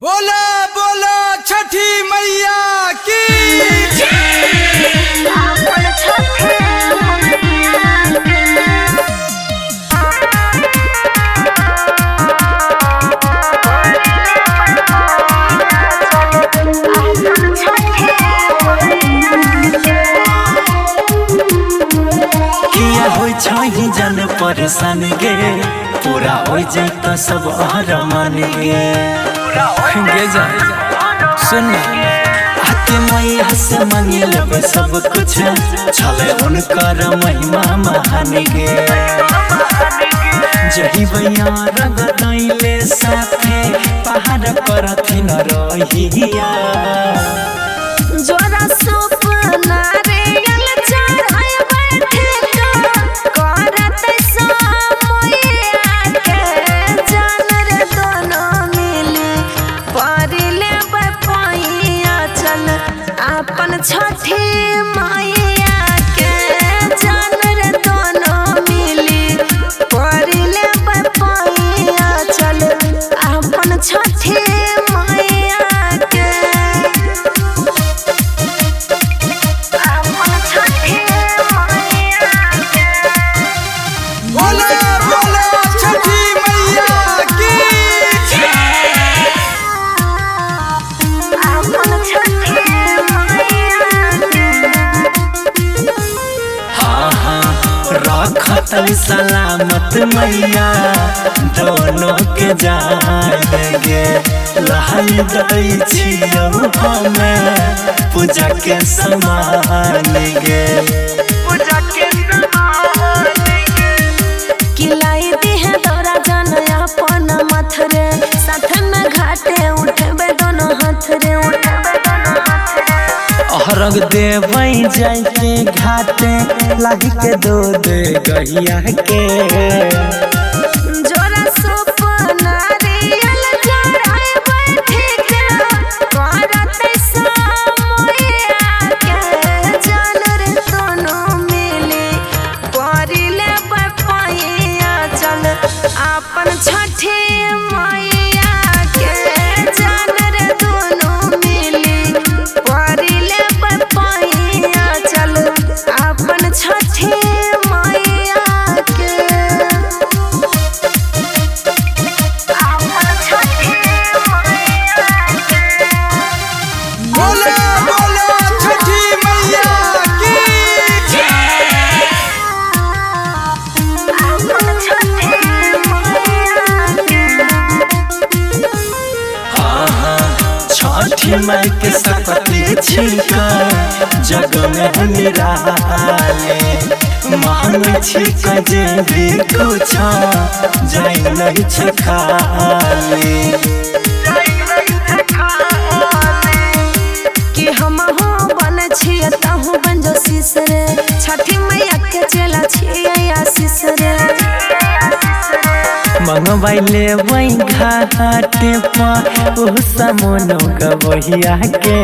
बोला बोला छठी मैया की जन परेशान गे पूरा हो जात सब मान गे सुन आके मैया से मांगे लेबे सब कुछ चले उनकर महिमा महान गे जही भैया रंग दैले साथे पहाड़ पर थी न रहिया जोरा सपना रे गल चढ़ाई बैठे करत समया के जान रे दोनों मिले परिले पैया चल अपन छठी मैया के जान रे दोनों मिली परिले पैया चल अपन छठी मैया के बोला बोला छठी मैया की हाँ हाँ रखत सलामत मैया दोनों के जाएंगे लहल दई छियौ हमें पूजा के समान गे किलाई दी है दौरा जन अपन मथरे साथ में घाटे उठबे दोनों हाथ रे उठबे दोनों हाथ रे अर्घ देवै जाके घाटे लाही के दो दे गहिया के जोरा सपना रियल चढ़ाई बैठे के करत समया के जान रे दोनों मिली परिले पैया चल अपन छठी मैया के जान रे दोनों मिली परिले पैया चल अपन छठी मैया के बोला बोला छठी मैया की छठी माई के सकती छिका जग में निराले मान छिका जे भी कुछ जाई नहीं छखाले कि हम हो बन छिए तहु बन जो शीश रे छठी मैया के चला छिए आशीष रे मंगवाइले वही घाटे पर उस मोनो गवहिया के